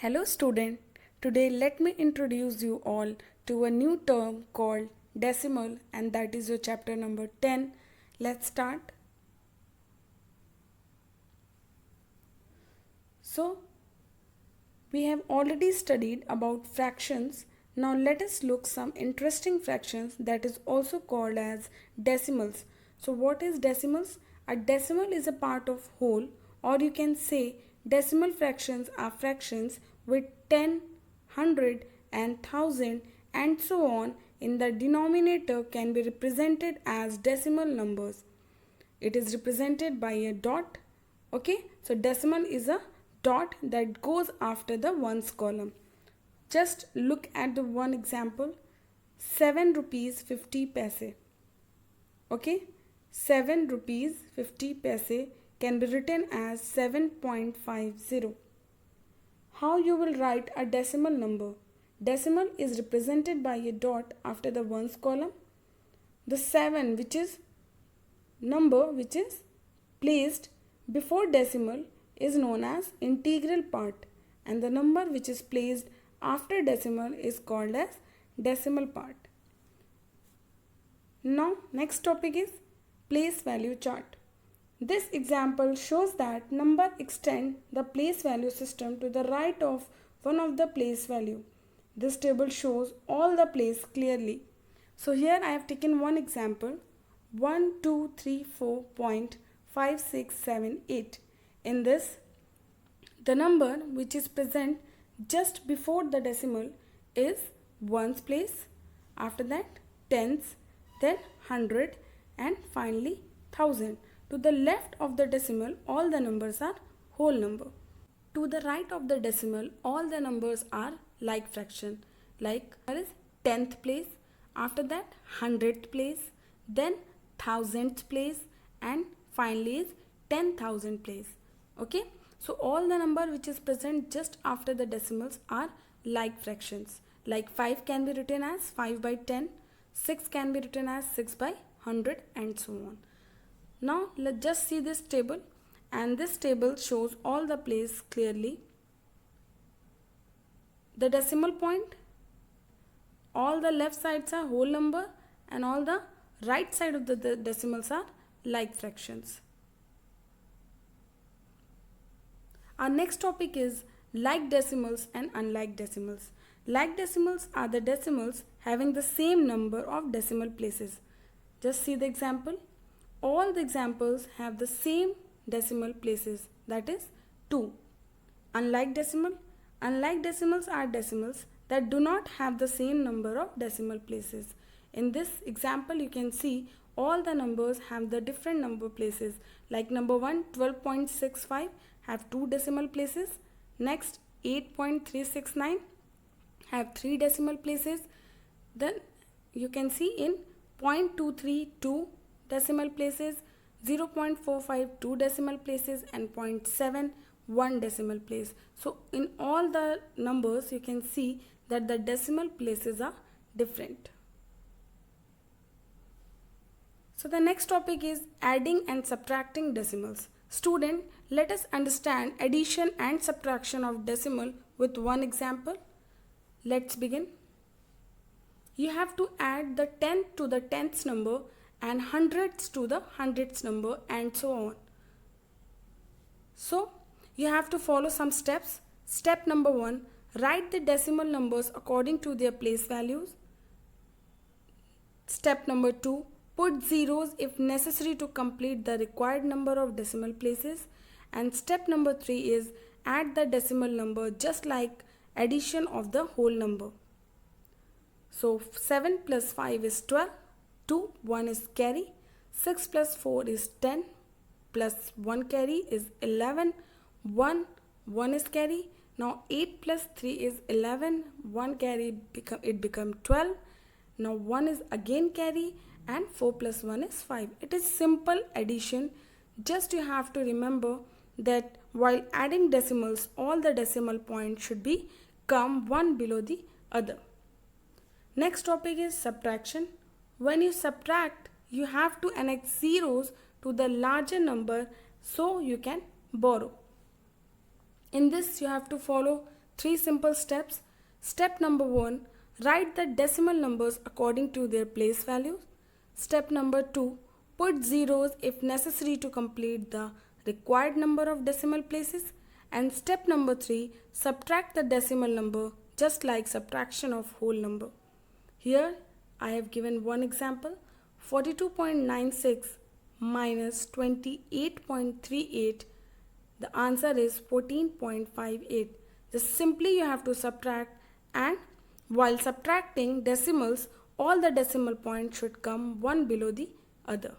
Hello student, today let me introduce you all to a new term called decimal and that is your chapter number 10. Let's start. So, we have already studied about fractions. Now let us look some interesting fractions that is also called as decimals. So what is decimals? A decimal is a part of whole, or you can say decimal fractions are fractions with 10, 100 and 1000 and so on in the denominator can be represented as decimal numbers. It is represented by a dot. Okay, so decimal is a dot that goes after the ones column. Just look at the one example, 7 rupees 50 paise. Okay, 7 rupees 50 paise can be written as 7.50. How you will write a decimal number? Decimal is represented by a dot after the ones column. The 7 which is number which is placed before decimal is known as integral part and the number which is placed after decimal is called as decimal part. Now next topic is place value chart. This example shows that number extend the place value system to the right of one of the place value. This table shows all the place clearly. So here I have taken one example 1234.5678. In this, the number which is present just before the decimal is ones place, after that tens, then 100 and finally 1000. To the left of the decimal all the numbers are whole number. To the right of the decimal all the numbers are like fraction, like there is 10th place, after that 100th place, then 1000th place and finally is 10,000 place. Okay, so all the number which is present just after the decimals are like fractions, like 5 can be written as 5 by 10, 6 can be written as 6 by 100 and so on. Now let's just see this table, and this table shows all the place clearly. The decimal point, all the left sides are whole number and all the right side of the decimals are like fractions. Our next topic is like decimals and unlike decimals. Like decimals are the decimals having the same number of decimal places. Just see the example. All the examples have the same decimal places, that is 2. Unlike decimals are decimals that do not have the same number of decimal places. In this example you can see all the numbers have the different number places, like number 1 12.65 have 2 decimal places, next 8.369 have 3 decimal places, then you can see in 0.232 decimal places, 0.452 decimal places and 0.7 1 decimal place. So in all the numbers you can see that the decimal places are different. So the next topic is adding and subtracting decimals. Student, let us understand addition and subtraction of decimal with one example. Let's begin. You have to add the 10th to the 10th number and hundredths to the hundredths number and so on. So you have to follow some steps. Step number 1, write the decimal numbers according to their place values. Step number 2, put zeros if necessary to complete the required number of decimal places. And step number 3 is add the decimal number just like addition of the whole number. So 7 plus 5 is 12, 2, 1 is carry, 6 plus 4 is 10, plus 1 carry is 11, 1 is carry. Now 8 plus 3 is 11, 1 carry become 12. Now 1 is again carry and 4 plus 1 is 5. It is simple addition. Just you have to remember that while adding decimals all the decimal points should be come one below the other. Next topic is subtraction. When you subtract, you have to annex zeros to the larger number so you can borrow. In this you have to follow three simple steps. Step number 1, write the decimal numbers according to their place values. Step number 2, put zeros if necessary to complete the required number of decimal places. And step number 3, subtract the decimal number just like subtraction of whole number. Here I have given one example, 42.96 minus 28.38. The answer is 14.58. Just simply you have to subtract, and while subtracting decimals, all the decimal points should come one below the other.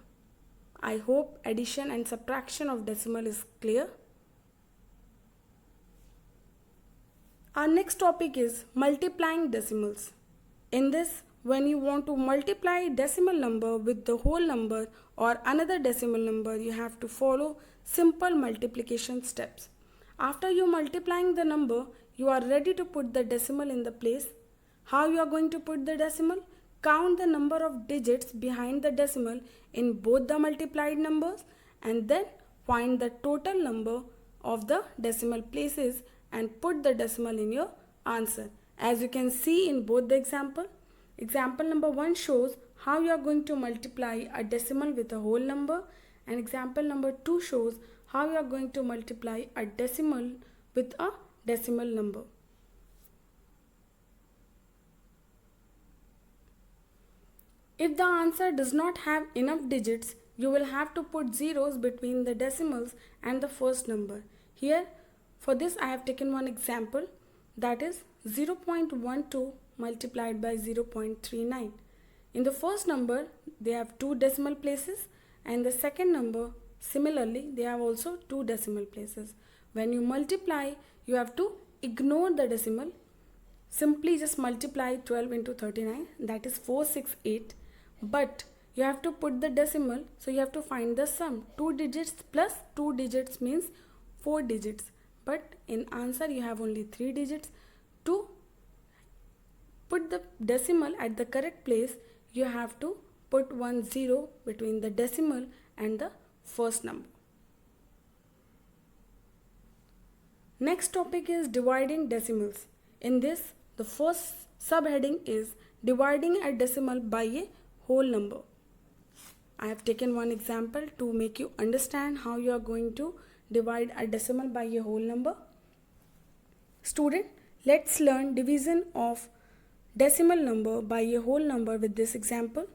I hope addition and subtraction of decimal is clear. Our next topic is multiplying decimals. In this, when you want to multiply decimal number with the whole number or another decimal number, you have to follow simple multiplication steps. After you multiplying the number, you are ready to put the decimal in the place. How you are going to put the decimal? Count the number of digits behind the decimal in both the multiplied numbers and then find the total number of the decimal places and put the decimal in your answer. As you can see in both the example number 1 shows how you are going to multiply a decimal with a whole number, and example number 2 shows how you are going to multiply a decimal with a decimal number. If the answer does not have enough digits, you will have to put zeros between the decimals and the first number. Here, for this I have taken one example, that is 0.12 multiplied by 0.39. In the first number, they have two decimal places, and the second number, similarly, they have also two decimal places. When you multiply, you have to ignore the decimal. Simply just multiply 12 into 39, that is 468. But you have to put the decimal, so you have to find the sum. 2 digits plus 2 digits means 4 digits. But in answer you have only 3 digits. To put the decimal at the correct place, you have to put one zero between the decimal and the first number. Next topic is dividing decimals. In this, the first subheading is dividing a decimal by a whole number. I have taken one example to make you understand how you are going to divide a decimal by a whole number. Student, let's learn division of decimal number by a whole number with this example.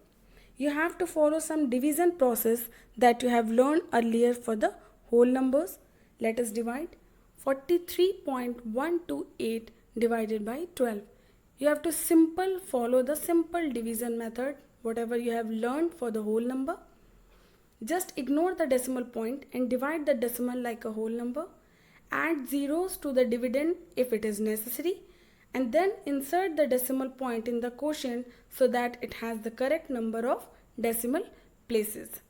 You have to follow some division process that you have learned earlier for the whole numbers. Let us divide 43.128 divided by 12. You have to follow the simple division method, whatever you have learned for the whole number. Just ignore the decimal point and divide the decimal like a whole number. Add zeros to the dividend if it is necessary, and then insert the decimal point in the quotient so that it has the correct number of decimal places.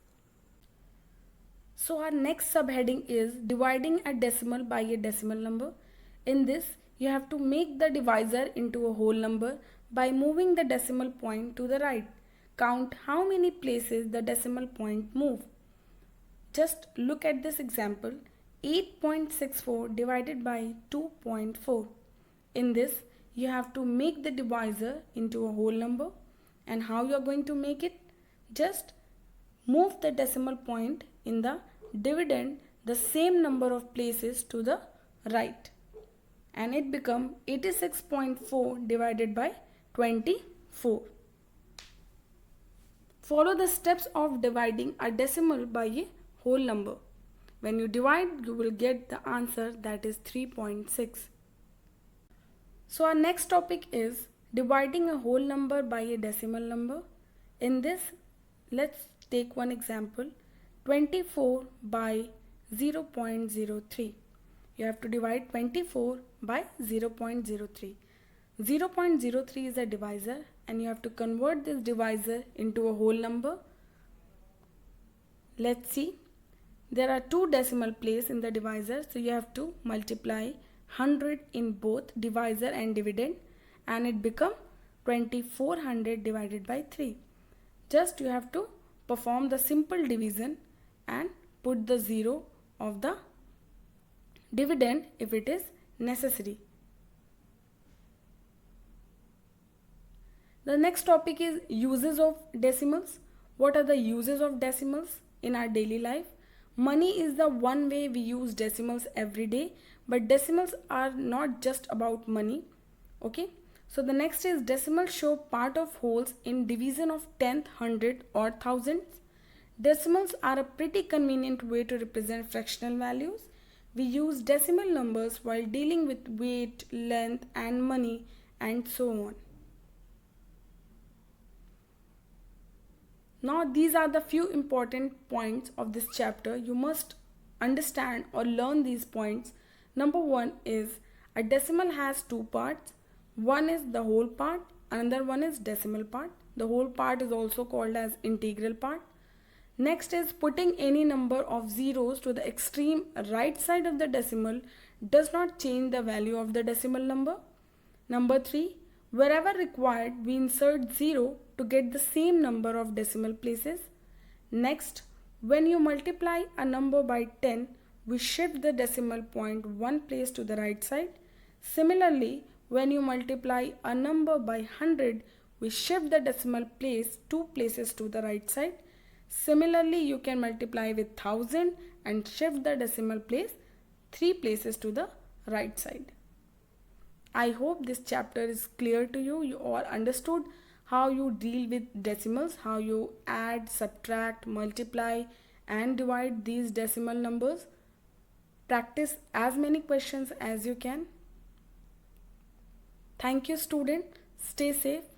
So our next subheading is dividing a decimal by a decimal number. In this, you have to make the divisor into a whole number by moving the decimal point to the right. Count how many places the decimal point move. Just look at this example, 8.64 divided by 2.4. In this, you have to make the divisor into a whole number. And how you are going to make it? Just move the decimal point in the dividend the same number of places to the right, and it becomes 86.4 divided by 24. Follow the steps of dividing a decimal by a whole number. When you divide, you will get the answer, that is 3.6. So our next topic is dividing a whole number by a decimal number. In this, let's take one example, 24 by 0.03. You have to divide 24 by 0.03. 0.03 is a divisor, and you have to convert this divisor into a whole number. Let's see. There are two decimal places in the divisor, so you have to multiply 100 in both divisor and dividend, and it becomes 2400 divided by 3. Just you have to perform the simple division and put the zero of the dividend if it is necessary. The next topic is uses of decimals. What are the uses of decimals in our daily life? Money is the one way we use decimals every day, but decimals are not just about money. Okay? So the next is decimals show part of wholes in division of tenth, hundred or thousands. Decimals are a pretty convenient way to represent fractional values. We use decimal numbers while dealing with weight, length and money and so on. Now, these are the few important points of this chapter. You must understand or learn these points. Number one is a decimal has two parts. One is the whole part, another one is decimal part. The whole part is also called as integral part. Next is putting any number of zeros to the extreme right side of the decimal does not change the value of the decimal number. Number 3, wherever required, we insert 0 to get the same number of decimal places. Next, when you multiply a number by 10, we shift the decimal point one place to the right side. Similarly, when you multiply a number by 100, we shift the decimal place two places to the right side. Similarly, you can multiply with 1000 and shift the decimal place three places to the right side. I hope this chapter is clear to you. You all understood how you deal with decimals, how you add, subtract, multiply and divide these decimal numbers. Practice as many questions as you can. Thank you, student. Stay safe.